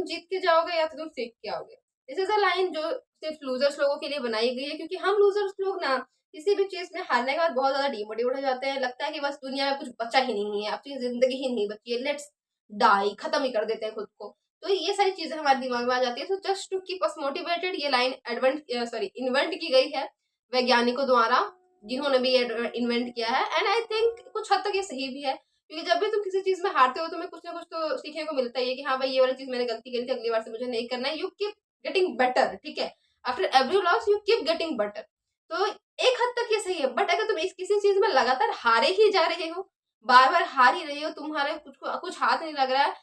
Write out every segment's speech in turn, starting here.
जीत के जाओगे या तो तुम सीख के आओगे। दिस इज अ लाइन जो सिर्फ लूजर्स लोगों के लिए बनाई गई है, क्योंकि हम लूजर्स लोग ना किसी भी चीज में हारने के बाद बहुत ज्यादा डिमोटिवेट हो जाते हैं, लगता है कि बस दुनिया में कुछ बचा ही नहीं है, अब तो ये जिंदगी ही नहीं बची है, लेट्स डाई, खत्म ही कर देते हैं खुद को। तो ये सारी चीजें हमारे दिमाग में आ जाती है। तो just to keep us motivated ये लाइन इन्वेंट की गई है वैज्ञानिकों द्वारा, जिन्होंने भी ये इन्वेंट किया है। एंड आई थिंक कुछ हद तक ये सही भी है, क्योंकि जब भी तुम किसी चीज में हारते हो तुम्हें कुछ ना कुछ तो सीखने को मिलता ही है कि हाँ भाई ये वाली चीज मैंने गलती करी थी, अगली बार से मुझे नहीं करना है। यू कीप गेटिंग बेटर, ठीक है, after every loss you keep getting better. तो एक हद तक ये सही है, बट अगर तुम किसी चीज में लगातार हारे ही जा रहे हो, बार बार हार ही रहे हो, तुम्हारे कुछ हाथ नहीं लग रहा है,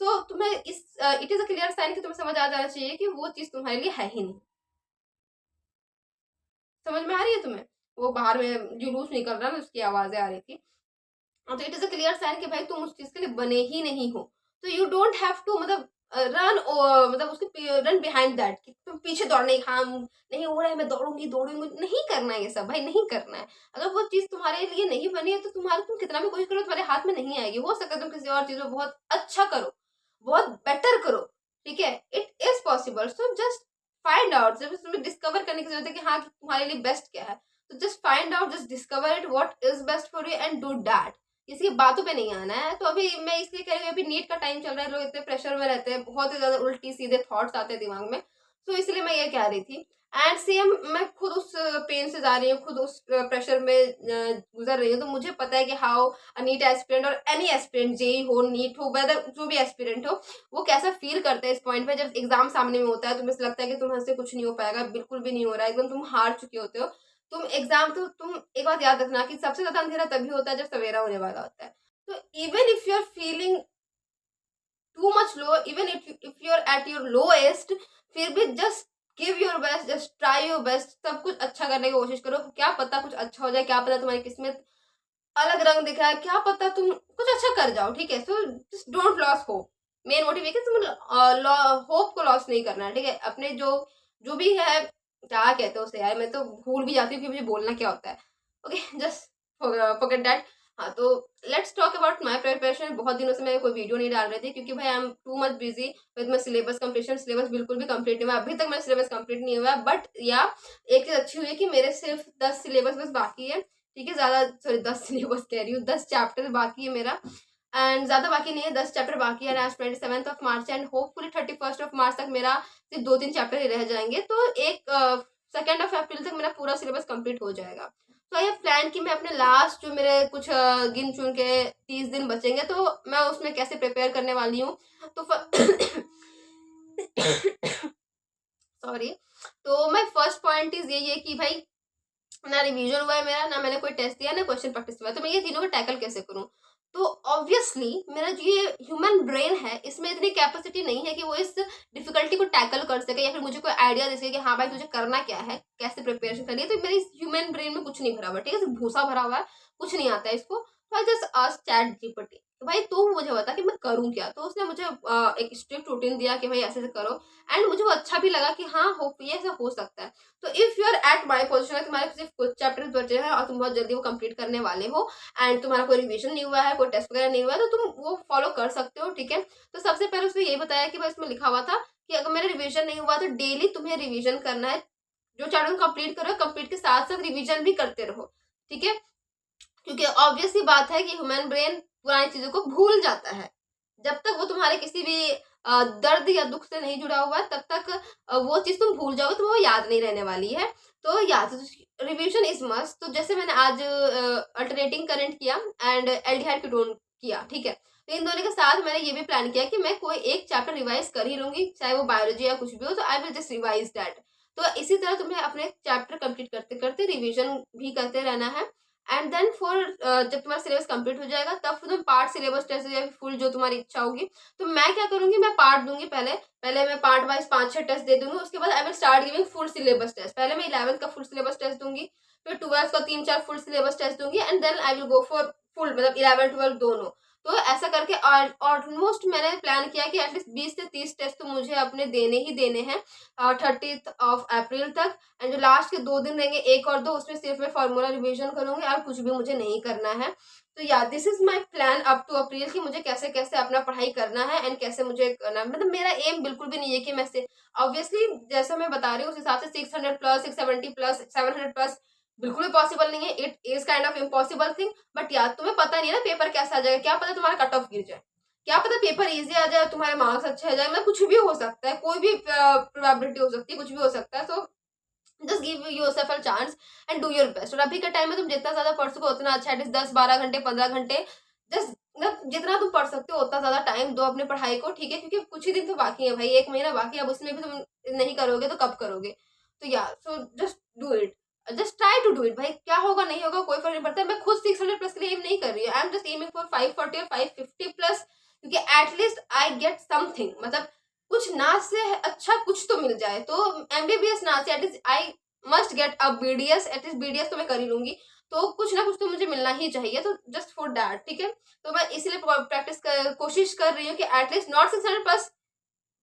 तो तुम्हें इस it is a clear sign कि तुम्हें समझ आ जाना चाहिए कि वो चीज तुम्हारे लिए है ही नहीं। समझ में आ रही है तुम्हें? वो बाहर में जुलूस निकल रहा है ना, उसकी आवाजें आ रही थी। तो it is a clear sign कि भाई तुम उस चीज के लिए बने ही नहीं हो। तो यू डोंट हैव टू मतलब रन, मतलब उसके रन बिहाइंड दैट कि तुम पीछे दौड़ने, हाँ नहीं हो रहा है मैं दौड़ूंगी दौड़ूंगी, नहीं करना है ये सब भाई, नहीं करना है। अगर वो चीज तुम्हारे लिए नहीं बनी है तो तुम कितना भी कोशिश करो तुम्हारे हाथ में नहीं आएगी। हो सकता है तुम किसी और चीज में बहुत अच्छा करो, बहुत बेटर करो, ठीक है, it is possible. So just find out, जब तुम्हें डिस्कवर करने की जरूरत है कि हाँ तुम्हारे लिए बेस्ट क्या है, तो just find out, just discover it what is best for you and do that. किसी की बातों पे नहीं आना है। तो अभी मैं इसलिए कह रही हूँ, अभी नीट का टाइम चल रहा है, लोग इतने प्रेशर में रहते हैं, बहुत ही ज्यादा उल्टी सीधे थॉट्स आते हैं दिमाग में। तो इसलिए मैं ये कह रही थी। एंड सेम मैं खुद उस पेन से जा रही हूँ, खुद उस प्रेशर में गुजर रही हूँ। तो मुझे पता है कि हाउ अ नीट एस्पिरेंट और एनी एस्पिरेंट, जेई हो नीट हो वेदर जो भी एस्पिरेंट हो, वो कैसा फील करते हैं इस पॉइंट पे जब एग्जाम सामने में होता है। तुम्हें लगता है कि तुम्हारे कुछ नहीं हो पाएगा, बिल्कुल भी नहीं हो रहा है, एकदम तुम हार चुके होते हो। तुम एग्जाम, तो तुम एक बात याद रखना कि सबसे ज्यादा अंधेरा तभी होता है जब सवेरा होने वाला होता है। तो even if you are feeling too much low, even if you are at your lowest, फिर भी just give your best, just try your best, सब कुछ अच्छा करने की कोशिश करो। क्या पता कुछ अच्छा हो जाए, क्या पता तुम्हारी किस्मत अलग रंग दिख रहा है, क्या पता तुम कुछ अच्छा कर जाओ, ठीक है। So just don't loss hope. Main motive है कि तुम होप को लॉस नहीं करना है, ठीक है। अपने जो जो भी है, क्या कहते हैं उसे यार, मैं तो भूल भी जाती हूँ कि मुझे बोलना क्या होता है। Okay, just forget that. हाँ, तो let's talk about my preparation. बहुत दिनों से मैं कोई वीडियो नहीं डाल रही थी, क्योंकि भाई I am too much busy with my syllabus completion. Syllabus बिल्कुल भी कंप्लीट नहीं हुआ अभी तक, मेरा सिलेबस कंप्लीट नहीं हुआ। बट या एक चीज अच्छी हुई है कि मेरे सिर्फ 10 सिलेबस बस बाकी है, ठीक है। ज्यादा सॉरी 10 सिलेबस कह रही हूँ, 10 चैप्टर बाकी है मेरा। एंड ज्यादा बाकी नहीं है, 10 चैप्टर बाकी है। आज 27th of March and hopefully 31st of March तक मेरा सिर्फ 2-3 चैप्टर ही रह जाएंगे। तो एक 2nd ऑफ अप्रैल तक मेरा पूरा सिलेबस कंप्लीट हो जाएगा। तो आई हैव प्लान कि मैं अपने लास्ट जो मेरे कुछ गिन चुन के 30 दिन बचेंगे, तो मैं उसमें कैसे प्रिपेयर करने वाली हूँ। तो सॉरी। तो माय फर्स्ट पॉइंट इज यही है कि भाई ना रिवीजन हुआ है मेरा, ना मैंने कोई टेस्ट दिया, ना क्वेश्चन प्रैक्टिस हुआ है। तो मैं ये तीनों को टैकल कैसे करूं? तो ऑब्वियसली मेरा जो ये ह्यूमन ब्रेन है, इसमें इतनी कैपेसिटी नहीं है कि वो इस डिफिकल्टी को टैकल कर सके, या फिर मुझे कोई आइडिया दे सके कि हाँ भाई तुझे करना क्या है, कैसे प्रिपरेशन करनी है। तो मेरे इस ह्यूमन ब्रेन में कुछ नहीं भरा हुआ, ठीक है, सिर्फ भूसा भरा हुआ है, कुछ नहीं आता है इसको। तो I just asked chat GPT, भाई तू मुझे बता कि मैं करूं क्या। तो उसने मुझे एक स्ट्रिक्ट रूटीन दिया कि भाई ऐसे ऐसे करो। एंड मुझे वो अच्छा भी लगा कि हाँ हो ये ऐसा हो सकता है। तो if you are at my position है, तुम्हारे सिर्फ कुछ चैप्टर बचे हैं और तुम बहुत जल्दी वो कंप्लीट करने वाले हो, एंड तुम्हारा कोई रिवीजन नहीं हुआ है, कोई टेस्ट वगैरह नहीं हुआ है, तो तुम वो फॉलो कर सकते हो, ठीक है। तो सबसे पहले उसने यही बताया कि भाई इसमें लिखा हुआ था कि अगर मेरा रिवीजन नहीं हुआ तो डेली तुम्हें रिवीजन करना है। जो चैप्टर कंप्लीट करो, कंप्लीट के साथ साथ रिवीजन भी करते रहो, ठीक है। क्योंकि ऑब्वियस सी बात है कि ह्यूमन ब्रेन पुरानी चीजों को भूल जाता है। जब तक वो तुम्हारे किसी भी दर्द या दुख से नहीं जुड़ा हुआ है, तब तक वो चीज तुम भूल जाओगे तो वो याद नहीं रहने वाली है। तो याद रिवीजन इज मस्ट। तो जैसे मैंने आज अल्टरनेटिंग करंट किया एंड एल्डिहाइड कीटोन किया, ठीक है। तो इन दोनों के साथ मैंने ये भी प्लान किया कि मैं कोई एक चैप्टर रिवाइज कर ही लूंगी, चाहे वो बायोलॉजी या कुछ भी हो, तो I will just revise that. तो इसी तरह तुम्हें अपने चैप्टर कंप्लीट करते करते रिवीजन भी करते रहना है। एंड देन फॉर जब तुम्हारा सिलेबस कंप्लीट हो जाएगा, तब फिर तुम पार्ट सिलेबस टेस्ट या फुल जो तुम्हारी इच्छा होगी। तो मैं क्या करूंगी, मैं पार्ट दूंगी। पहले पहले मैं पार्ट वाइज 5-6 टेस्ट दे दूंगी, उसके बाद I will start giving full syllabus test. पहले मैं 11th का फुल सिलेबस टेस्ट दूंगी, फिर 12th का 3-4 फुल सिलेबस टेस्ट दूंगी, and then I will go for full, मतलब 11-12 दोनों। तो ऐसा करके ऑलमोस्ट मैंने प्लान किया कि एटलीस्ट 20 से 30 टेस्ट तो मुझे अपने देने ही देने हैं 30th ऑफ अप्रैल तक। एंड जो लास्ट के 2 दिन रहेंगे, 1 और 2, उसमें सिर्फ मैं फॉर्मूला रिवीजन करूंगी और कुछ भी मुझे नहीं करना है। तो या this is my plan up to April कि मुझे कैसे कैसे अपना पढ़ाई करना है एंड कैसे मुझे करना, मतलब मेरा एम बिल्कुल भी नहीं है कि मैं से ऑब्वियसली जैसा मैं बता रही हूँ उस हिसाब से 600 प्लस 670 प्लस 700 प्लस बिल्कुल भी पॉसिबल नहीं है। It is kind of impossible thing. But यार तुम्हें पता नहीं है ना पेपर कैसा आ जाएगा, क्या पता तुम्हारा कट ऑफ गिर जाए, क्या पता पेपर इजी आ जाए, तुम्हारे मार्क्स अच्छे आ जाए, मतलब कुछ भी हो सकता है, कोई भी प्रोबेबिलिटी हो सकती है, कुछ भी हो सकता है। So just give yourself a chance and do your best. और अभी के टाइम में तुम जितना ज्यादा पढ़ सको उतना अच्छा, एटलीस्ट 10-12 घंटे 15 घंटे जस्ट मतलब जितना तुम पढ़ सकते हो उतना ज्यादा टाइम दो अपने पढ़ाई को, ठीक है, क्योंकि कुछ ही दिन तो बाकी है भाई, 1 महीना बाकी है, अब उसमें भी तुम नहीं करोगे तो कब करोगे। तो yeah so just do it, just try to do it. भाई क्या होगा नहीं होगा कोई फर्क नहीं पड़ता। मैं खुद 600 प्लस के लिए एम नहीं कर रही हूँ, I am just aiming for 540 और 550 प्लस, क्योंकि एटलीस्ट आई गेट समथिंग, मतलब कुछ ना से अच्छा कुछ तो मिल जाए। तो एमबीबीएस ना से at least I must get a BDS, at least BDS तो मैं कर ही लूंगी, तो कुछ ना कुछ तो मुझे मिलना ही चाहिए। तो जस्ट फॉर दैट, ठीक है, तो मैं इसलिए कोशिश कर रही हूँ कि at least not 600 plus,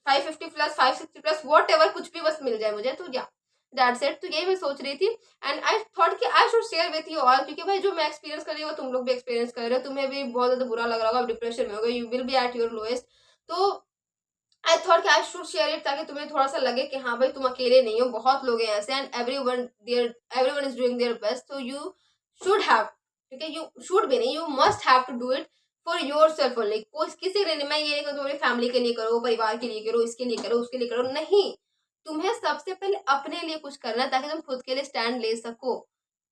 550 plus 560 plus what ever, कुछ भी बस मिल जाए मुझे। तो या दैट्स इट। तो यही मैं सोच रही थी एंड आई थॉट कि I should share with you all, क्योंकि भाई जो मैं एक्सपीरियंस कर रही हूँ तुम लोग भी एक्सपीरियंस कर रहे हो, तुम्हें भी बहुत ज्यादा बुरा लग रहा होगा, डिप्रेशन में होगा, you will be eight your lowest. तो आई थॉट कि आई शुड शेयर इट, ताकि तुम्हें थोड़ा सा लगे कि हाँ भाई तुम अकेले नहीं हो, बहुत लोग हैं ऐसे and everyone is doing their best. तो यू शुड हैव, ठीक है, यू शुड भी नहीं, you must have to do it for yourself only. कोई किसी के लिए नहीं, मैं ये नहीं कहूँ तुम्हारी फैमिली के लिए करो, परिवार के लिए करो, इसके लिए करो, उसके लिए करो, नहीं, तुम्हें सबसे पहले अपने लिए कुछ करना है ताकि तुम खुद के लिए स्टैंड ले सको।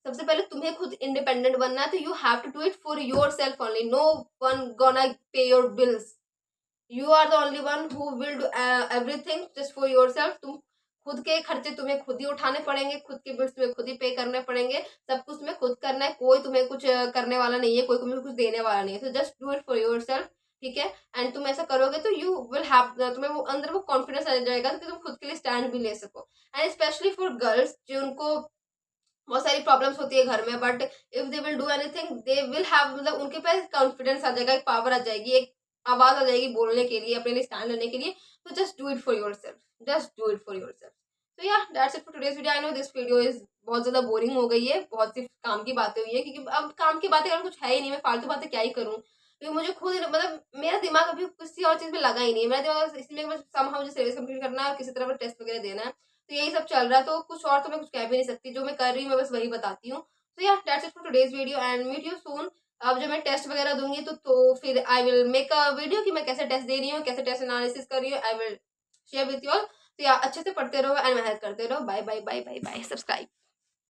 सबसे पहले तुम्हें खुद इंडिपेंडेंट बनना है, तो you have to do it for yourself only, no one gonna pay your bills, you are the only one who will do everything just for yourself. तुम खुद के खर्चे तुम्हें खुद ही उठाने पड़ेंगे, खुद के बिल्स तुम्हें खुद ही पे करने पड़ेंगे, सब कुछ तुम्हें खुद करना है, कोई तुम्हें कुछ करने वाला नहीं है, कोई तुम्हें कुछ देने वाला नहीं है। सो just do it for your self, ठीक है। एंड तुम ऐसा करोगे तो यू विल हैव, तुम्हें वो अंदर वो कॉन्फिडेंस आ जाएगा कि तुम खुद के लिए स्टैंड भी ले सको। एंड स्पेशली फॉर गर्ल्स जिनको बहुत सारी प्रॉब्लम्स होती है घर में, but if they will do anything they will have, मतलब उनके पास कॉन्फिडेंस आ जाएगा, एक पावर आ जाएगी, एक आवाज आ जाएगी बोलने के लिए, अपने लिए स्टैंड लेने के लिए। तो just do it for your self, just do it for your self. तो yeah that's it for today's video. I know this video is बहुत ज्यादा बोरिंग हो गई है, बहुत सी काम की बातें हुई है, क्योंकि अब काम की बातें अगर कुछ है ही नहीं, मैं फालतू बातें क्या ही करूँ, क्योंकि मुझे खुद मतलब मेरा दिमाग अभी किसी और चीज में लगा ही नहीं है, मेरा दिमाग इसलिए बस somehow मुझे सिलेबस कंप्लीट करना है और किसी तरह टेस्ट वगैरह देना है। तो यही सब चल रहा है, तो कुछ और तो मैं कुछ कह भी नहीं सकती, जो मैं कर रही हूँ मैं बस वही बताती हूँ। तो yeah that's it for today's video and meet you soon. अब जब मैं टेस्ट वगैरह दूंगी तो फिर I will make a video कि मैं कैसे टेस्ट दे रही हूँ, कैसे टेस्ट एनालिसिस कर रही हूँ, I will share with you all. तो या अच्छे से पढ़ते रहो एंड मेहनत करते रहो। Bye bye bye bye bye, subscribe.